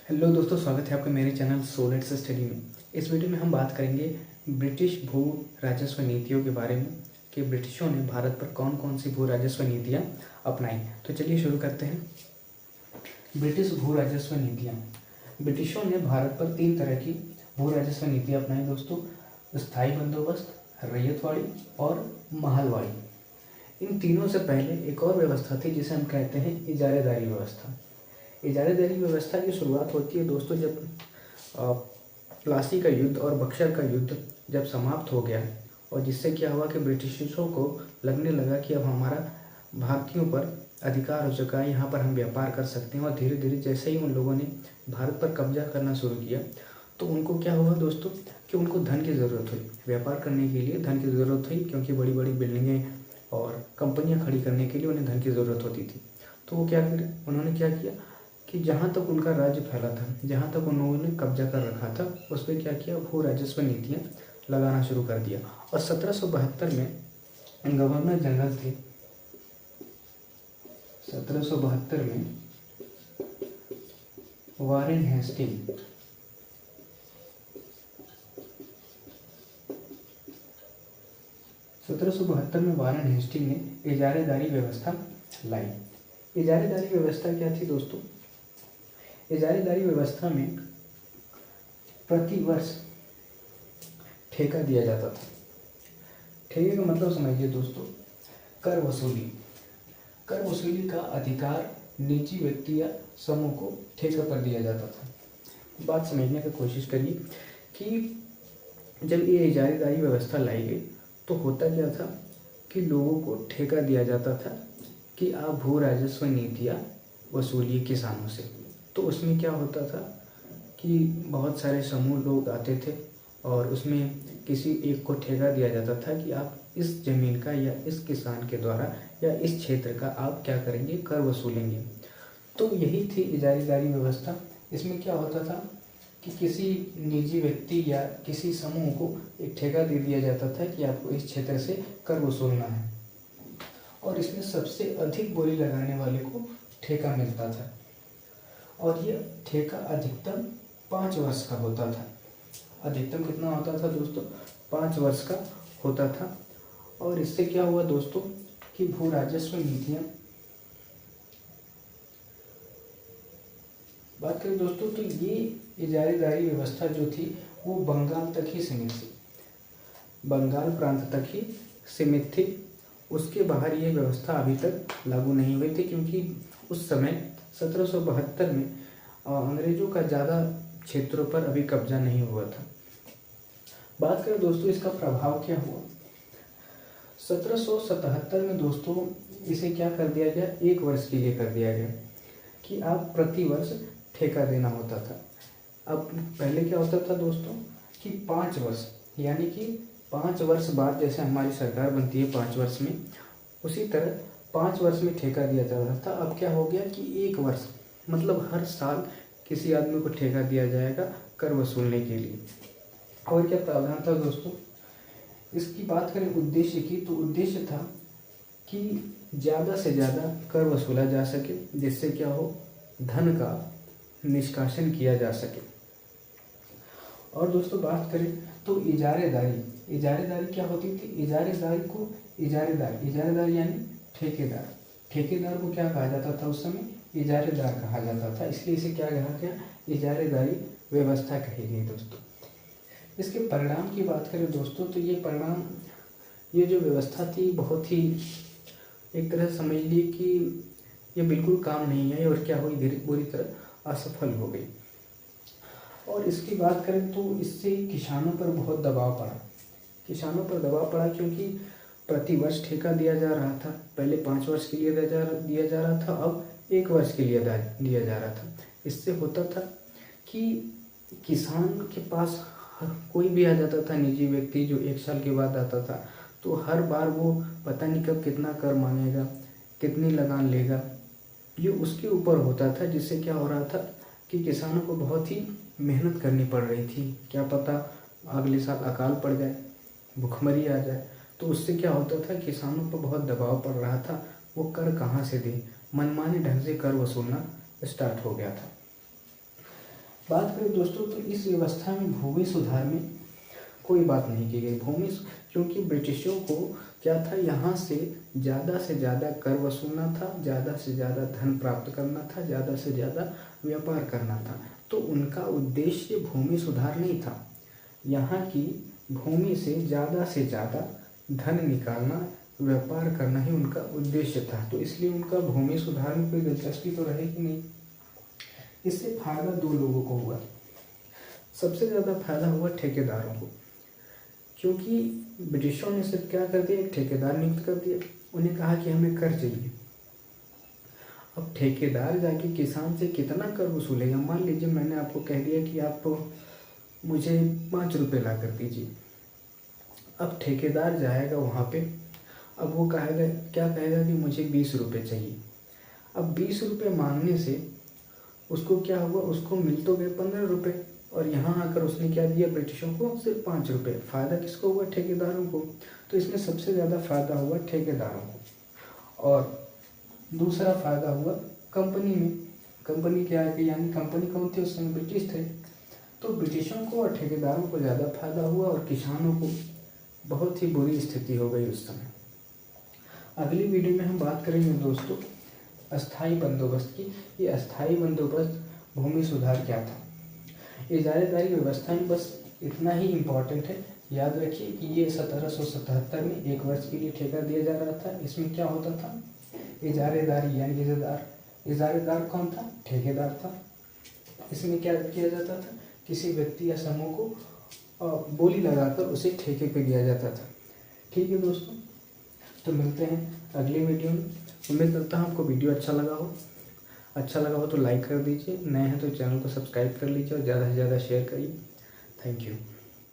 Hello दोस्तों, स्वागत है आपका मेरे चैनल सोलेट्स स्टडी में। इस वीडियो में हम बात करेंगे ब्रिटिश भू राजस्व नीतियों के बारे में कि ब्रिटिशों ने भारत पर कौन कौन सी भू राजस्व नीतियाँ अपनाई। तो चलिए शुरू करते हैं। ब्रिटिश भू राजस्व नीतियाँ। ब्रिटिशों ने भारत पर 3 तरह की भू राजस्व नीतियाँ अपनाई दोस्तों। स्थायी बंदोबस्त, रैयतवाड़ी और महलवाड़ी। इन तीनों से पहले एक और व्यवस्था थी जिसे हम कहते हैं इजारेदारी व्यवस्था। इजारेदारी व्यवस्था की शुरुआत होती है दोस्तों जब प्लासी का युद्ध और बक्सर का युद्ध जब समाप्त हो गया, और जिससे क्या हुआ कि ब्रिटिशों को लगने लगा कि अब हमारा भारतीयों पर अधिकार हो चुका है, यहाँ पर हम व्यापार कर सकते हैं। और धीरे धीरे जैसे ही उन लोगों ने भारत पर कब्जा करना शुरू किया तो उनको क्या हुआ दोस्तों कि उनको धन की ज़रूरत हुई। व्यापार करने के लिए धन की ज़रूरत हुई, क्योंकि बड़ी बड़ी बिल्डिंगें और कंपनियाँ खड़ी करने के लिए उन्हें धन की ज़रूरत होती थी। तो वो उन्होंने क्या किया कि जहाँ तक उनका राज्य फैला था, जहाँ तक उन लोगों ने कब्जा कर रखा था, उस पर क्या किया, भू राजस्व नीतियाँ लगाना शुरू कर दिया। और 1772 में गवर्नर जनरल थे। 1772 में वारेन हेस्टिंग 1772 में वारेन हेस्टिंग ने इजारेदारी व्यवस्था लाई। इजारेदारी व्यवस्था क्या थी दोस्तों? इजारेदारी व्यवस्था में प्रति वर्ष ठेका दिया जाता था। ठेके का मतलब समझिए दोस्तों, कर वसूली। कर वसूली का अधिकार निजी व्यक्ति या समूह को ठेका पर दिया जाता था। बात समझने की कोशिश करिए कि जब ये इजारेदारी व्यवस्था लाई गई तो होता क्या था कि लोगों को ठेका दिया जाता था कि आप भू राजस्व नीतियाँ वसूलिए किसानों से। तो उसमें क्या होता था कि बहुत सारे समूह लोग आते थे और उसमें किसी एक को ठेका दिया जाता था कि आप इस ज़मीन का या इस किसान के द्वारा या इस क्षेत्र का आप क्या करेंगे, कर वसूलेंगे। तो यही थी इजारेदारी व्यवस्था। इसमें क्या होता था कि किसी निजी व्यक्ति या किसी समूह को एक ठेका दे दिया जाता था कि आपको इस क्षेत्र से कर वसूलना है, और इसमें सबसे अधिक बोली लगाने वाले को ठेका मिलता था। और ये ठेका अधिकतम 5 वर्ष का होता था। अधिकतम कितना होता था दोस्तों? 5 वर्ष का होता था। और इससे क्या हुआ दोस्तों कि भू राजस्व नीतियाँ, बात करें दोस्तों तो ये इजारेदारी व्यवस्था जो थी वो बंगाल तक ही सीमित थी। बंगाल प्रांत तक ही सीमित थी। उसके बाहर ये व्यवस्था अभी तक लागू नहीं हुई थी, क्योंकि उस समय 1772 में अंग्रेजों का ज़्यादा क्षेत्रों पर अभी कब्जा नहीं हुआ था। बात करें दोस्तों इसका प्रभाव क्या हुआ। 1777 में दोस्तों इसे क्या कर दिया गया, 1 वर्ष के लिए कर दिया गया कि आप प्रति वर्ष ठेका देना होता था। अब पहले क्या होता था दोस्तों कि 5 वर्ष, यानी कि 5 वर्ष बाद जैसे हमारी सरकार बनती है 5 वर्ष में, उसी तरह 5 वर्ष में ठेका दिया जाता था। अब क्या हो गया कि 1 वर्ष, मतलब हर साल किसी आदमी को ठेका दिया जाएगा कर वसूलने के लिए। और क्या प्रावधान था दोस्तों? इसकी बात करें उद्देश्य की, तो उद्देश्य था कि ज़्यादा से ज़्यादा कर वसूला जा सके, जिससे क्या हो, धन का निष्कासन किया जा सके। और दोस्तों बात करें तो इजारेदारी क्या होती थी? इजारेदार यानी ठेकेदार को क्या कहा जाता था उस समय? इजारेदार कहा जाता था। इसलिए इसे क्या कहा गया? इजारेदारी व्यवस्था कही गई दोस्तों। इसके परिणाम की बात करें दोस्तों तो ये जो व्यवस्था थी बहुत ही, एक तरह समझ लीजिए कि ये बिल्कुल काम नहीं आई, और क्या हुई, बुरी तरह असफल हो गई। और इसकी बात करें तो इससे किसानों पर बहुत दबाव पड़ा। क्योंकि प्रति वर्ष ठेका दिया जा रहा था। पहले 5 वर्ष के लिए दिया जा रहा था, अब 1 वर्ष के लिए दिया जा रहा था। इससे होता था कि किसान के पास कोई भी आ जाता था, निजी व्यक्ति जो 1 साल के बाद आता था, तो हर बार वो पता नहीं कब कितना कर मांगेगा, कितनी लगान लेगा, ये उसके ऊपर होता था। जिससे क्या हो रहा था कि किसानों को बहुत ही मेहनत करनी पड़ रही थी। क्या पता अगले साल अकाल पड़ जाए, भुखमरी आ जाए, तो उससे क्या होता था, किसानों पर बहुत दबाव पड़ रहा था। वो कर कहाँ से दें, मनमाने ढंग से कर वसूलना स्टार्ट हो गया था। बात करें दोस्तों तो इस व्यवस्था में भूमि सुधार में कोई बात नहीं की गई। क्योंकि ब्रिटिशों को क्या था, यहाँ से ज़्यादा कर वसूलना था, ज़्यादा से ज़्यादा धन प्राप्त करना था, ज़्यादा से ज़्यादा व्यापार करना था। तो उनका उद्देश्य भूमि सुधार नहीं था, यहाँ की भूमि से ज़्यादा धन निकालना, व्यापार करना ही उनका उद्देश्य था। तो इसलिए उनका भूमि सुधार में कोई दिलचस्पी तो रहेगी नहीं। इससे फायदा दो लोगों को हुआ। सबसे ज़्यादा फायदा हुआ ठेकेदारों को, क्योंकि ब्रिटिशों ने सिर्फ क्या कर दिया, एक ठेकेदार नियुक्त कर दिया। उन्हें कहा कि हमें कर चाहिए। अब ठेकेदार जाके किसान से कितना कर वसूलेगा। मान लीजिए मैंने आपको कह दिया कि आप मुझे 5 रुपये ला कर दीजिए। अब ठेकेदार जाएगा वहाँ पे, अब वो क्या कहेगा कि मुझे 20 रुपये चाहिए। अब 20 रुपये मांगने से उसको क्या हुआ, उसको मिल तो गए 15 रुपये, और यहाँ आकर उसने क्या दिया ब्रिटिशों को, सिर्फ 5 रुपये। फ़ायदा किसको हुआ, ठेकेदारों को। तो इसमें सबसे ज़्यादा फ़ायदा हुआ ठेकेदारों को। और दूसरा फ़ायदा हुआ कंपनी में। कंपनी क्या है, यानी कंपनी कौन थी उस समय, ब्रिटिश थे। तो ब्रिटिशों को और ठेकेदारों को ज़्यादा फायदा हुआ, और किसानों को बहुत ही बुरी स्थिति हो गई उस समय। अगली वीडियो में हम बात करेंगे दोस्तों अस्थाई बंदोबस्त की। ये अस्थाई बंदोबस्त भूमि सुधार क्या था। इजारेदारी व्यवस्था में बस इतना ही इम्पोर्टेंट है, याद रखिए कि ये 1777 में 1 वर्ष के लिए ठेका दिया जा रहा था। इसमें क्या होता था, इजारेदारी यानी इजारेदार कौन था, ठेकेदार था। इसमें क्या किया जाता था, किसी व्यक्ति या समूह को बोली लगाकर उसे ठेके पे दिया जाता था। ठीक है दोस्तों, तो मिलते हैं अगली वीडियो में। उम्मीद करता हूँ आपको वीडियो अच्छा लगा हो तो लाइक कर दीजिए, नए हैं तो चैनल को सब्सक्राइब कर लीजिए और ज़्यादा से ज़्यादा शेयर करिए। Thank you.